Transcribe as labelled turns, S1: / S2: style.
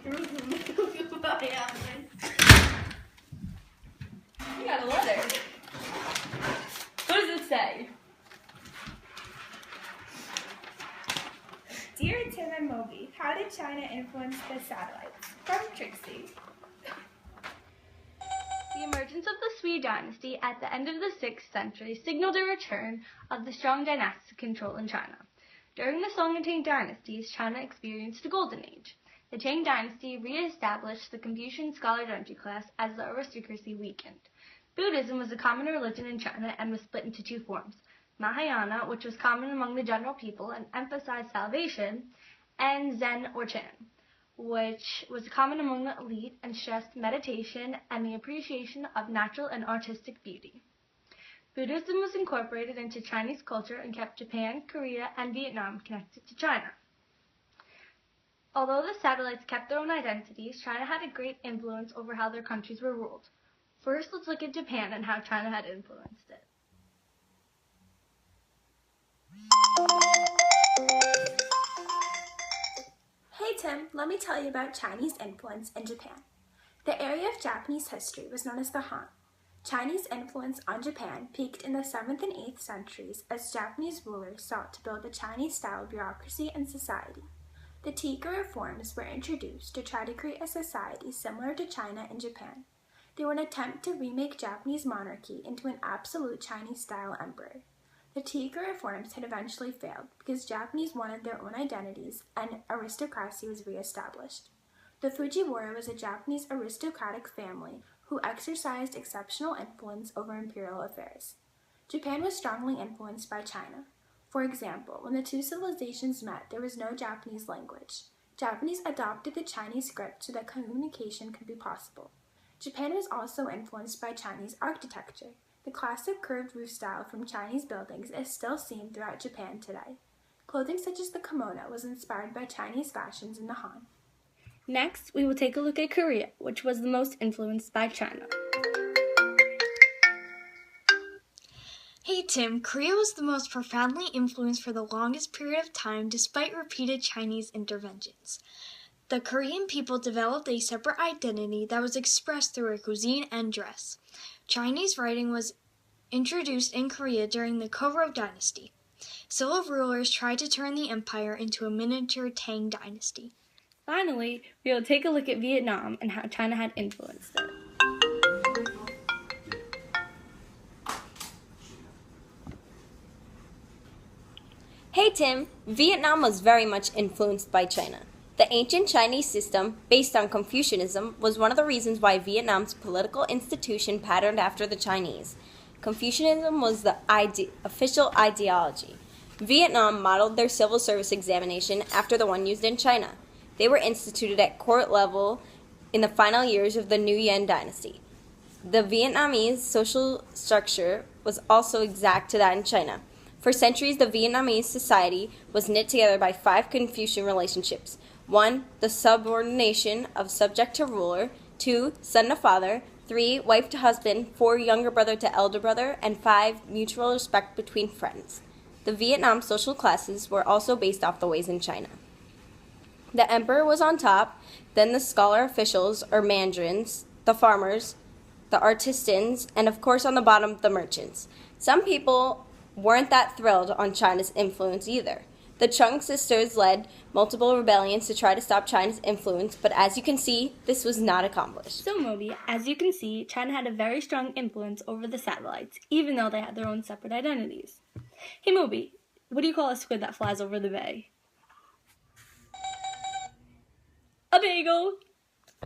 S1: You got a letter. What does it say?
S2: Dear Tim and Moby, how did China influence the satellites? From Trixie.
S1: The emergence of the Sui dynasty at the end of the 6th century signaled a return of the strong dynastic control in China. During the Song and Tang dynasties, China experienced a golden age. The Tang dynasty re-established the Confucian scholar-gentry class as the aristocracy weakened. Buddhism was a common religion in China and was split into two forms: Mahayana, which was common among the general people and emphasized salvation, and Zen or Chan, which was common among the elite and stressed meditation and the appreciation of natural and artistic beauty. Buddhism was incorporated into Chinese culture and kept Japan, Korea, and Vietnam connected to China. Although the satellites kept their own identities, China had a great influence over how their countries were ruled. First, let's look at Japan and how China had influenced it.
S2: Hey Tim, let me tell you about Chinese influence in Japan. The area of Japanese history was known as the Han. Chinese influence on Japan peaked in the 7th and 8th centuries as Japanese rulers sought to build a Chinese-style bureaucracy and society. The Tiga reforms were introduced to try to create a society similar to China and Japan. They were an attempt to remake Japanese monarchy into an absolute Chinese-style emperor. The Tiga reforms had eventually failed because Japanese wanted their own identities and aristocracy was re-established. The Fujiwara was a Japanese aristocratic family who exercised exceptional influence over imperial affairs. Japan was strongly influenced by China. For example, when the two civilizations met, there was no Japanese language. Japanese adopted the Chinese script so that communication could be possible. Japan was also influenced by Chinese architecture. The classic curved roof style from Chinese buildings is still seen throughout Japan today. Clothing such as the kimono was inspired by Chinese fashions in the Han.
S1: Next, we will take a look at Korea, which was the most influenced by China.
S3: Hey Tim, Korea was the most profoundly influenced for the longest period of time despite repeated Chinese interventions. The Korean people developed a separate identity that was expressed through their cuisine and dress. Chinese writing was introduced in Korea during the Goryeo dynasty. Civil rulers tried to turn the empire into a miniature Tang dynasty.
S1: Finally, we will take a look at Vietnam and how China had influenced it.
S4: Hey Tim, Vietnam was very much influenced by China. The ancient Chinese system, based on Confucianism, was one of the reasons why Vietnam's political institution patterned after the Chinese. Confucianism was the official ideology. Vietnam modeled their civil service examination after the one used in China. They were instituted at court level in the final years of the Nguyen dynasty. The Vietnamese social structure was also exact to that in China. For centuries, the Vietnamese society was knit together by 5 Confucian relationships. 1. The subordination of subject to ruler. 2. Son to father. 3. Wife to husband. 4. Younger brother to elder brother. And 5. Mutual respect between friends. The Vietnam social classes were also based off the ways in China. The emperor was on top, then the scholar officials or mandarins, the farmers, the artisans, and of course on the bottom, the merchants. Some people weren't that thrilled on China's influence either. The Chung sisters led multiple rebellions to try to stop China's influence, but as you can see, this was not accomplished.
S1: So, Moby, as you can see, China had a very strong influence over the satellites, even though they had their own separate identities. Hey, Moby, what do you call a squid that flies over the bay? A bagel!